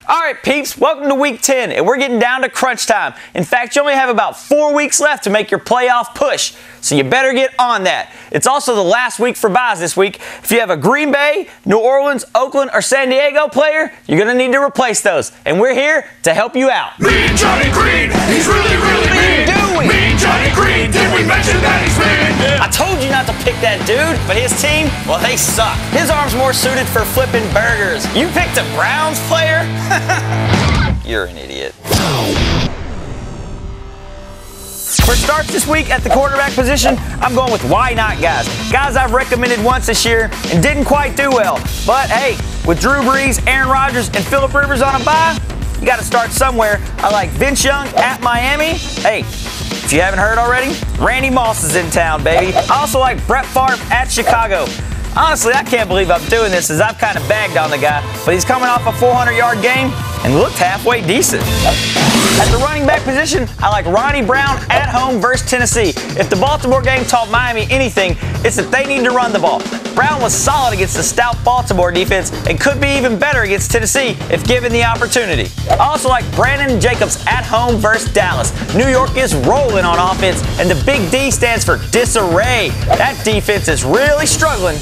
All right, peeps, welcome to Week 10, and we're getting down to crunch time. In fact, you only have about 4 weeks left to make your playoff push, so you better get on that. It's also the last week for buys this week. If you have a Green Bay, New Orleans, Oakland, or San Diego player, you're going to need to replace those, and we're here to help you out. Mean Johnny Green, he's really mean. Mean Johnny Green, did we mention that he's mean? I told you not to pick that dude, but his team, well, they suck. His arm's more suited for flipping burgers. You picked a Browns player? You're an idiot. For starts this week at the quarterback position, I'm going with why not guys. Guys I've recommended once this year and didn't quite do well. But hey, with Drew Brees, Aaron Rodgers, and Phillip Rivers on a bye, you got to start somewhere. I like Vince Young at Miami. Hey, if you haven't heard already, Randy Moss is in town, baby. I also like Brett Favre at Chicago. Honestly, I can't believe I'm doing this as I've kind of bagged on the guy, but he's coming off a 400-yard game and looked halfway decent. At the running back position, I like Ronnie Brown at home versus Tennessee. If the Baltimore game taught Miami anything, it's that they need to run the ball. Brown was solid against the stout Baltimore defense and could be even better against Tennessee if given the opportunity. I also like Brandon Jacobs at home versus Dallas. New York is rolling on offense, and the big D stands for disarray. That defense is really struggling.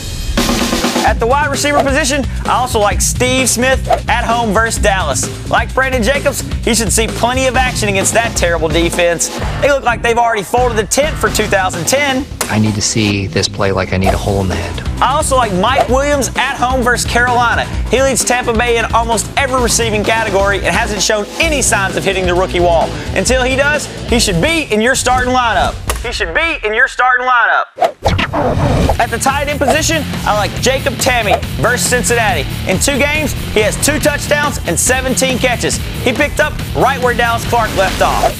At the wide receiver position, I also like Steve Smith at home versus Dallas. Like Brandon Jacobs, he should see plenty of action against that terrible defense. They look like they've already folded the tent for 2010. I need to see this play like I need a hole in the head. I also like Mike Williams at home versus Carolina. He leads Tampa Bay in almost every receiving category and hasn't shown any signs of hitting the rookie wall. Until he does, he should be in your starting lineup. At the tight end position, I like Jacob Tamme versus Cincinnati. In 2 games, he has 2 touchdowns and 17 catches. He picked up right where Dallas Clark left off.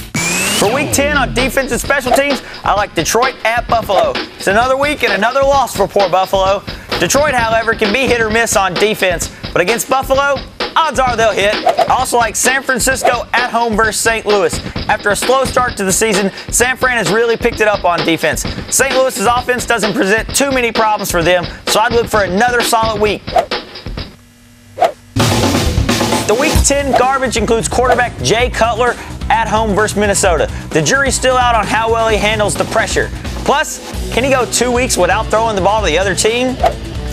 For Week 10 on defense and special teams, I like Detroit at Buffalo. It's another week and another loss for poor Buffalo. Detroit, however, can be hit or miss on defense, but against Buffalo, odds are they'll hit. I also like San Francisco at home versus St. Louis. After a slow start to the season, San Fran has really picked it up on defense. St. Louis's offense doesn't present too many problems for them, so I'd look for another solid week. The Week 10 garbage includes quarterback Jay Cutler at home versus Minnesota. The jury's still out on how well he handles the pressure. Plus, can he go 2 weeks without throwing the ball to the other team?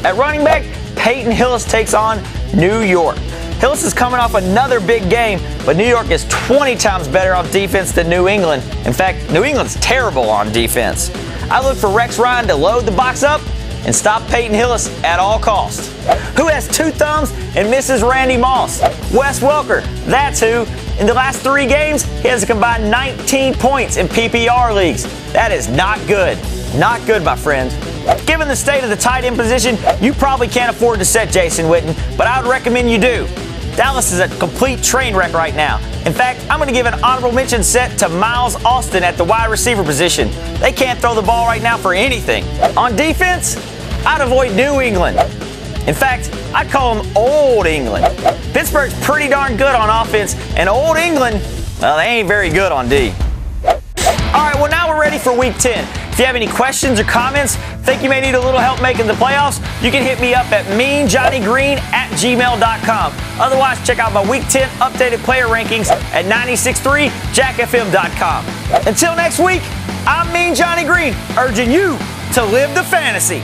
At running back, Peyton Hillis takes on New York. Hillis is coming off another big game, but New York is 20 times better on defense than New England. In fact, New England's terrible on defense. I look for Rex Ryan to load the box up and stop Peyton Hillis at all costs. Who has 2 thumbs and misses Randy Moss? Wes Welker, that's who. In the last 3 games, he has a combined 19 points in PPR leagues. That is not good. Not good, my friend. Given the state of the tight end position, you probably can't afford to set Jason Witten, but I would recommend you do. Dallas is a complete train wreck right now. In fact, I'm going to give an honorable mention set to Miles Austin at the wide receiver position. They can't throw the ball right now for anything. On defense, I'd avoid New England. In fact, I'd call them Old England. Pittsburgh's pretty darn good on offense, and Old England, well, they ain't very good on D. All right, well, now we're ready for Week 10. If you have any questions or comments, think you may need a little help making the playoffs, you can hit me up at meanjohnnygreen@gmail.com. Otherwise, check out my Week 10 updated player rankings at 963jackfm.com. Until next week, I'm Mean Johnny Green, urging you to live the fantasy.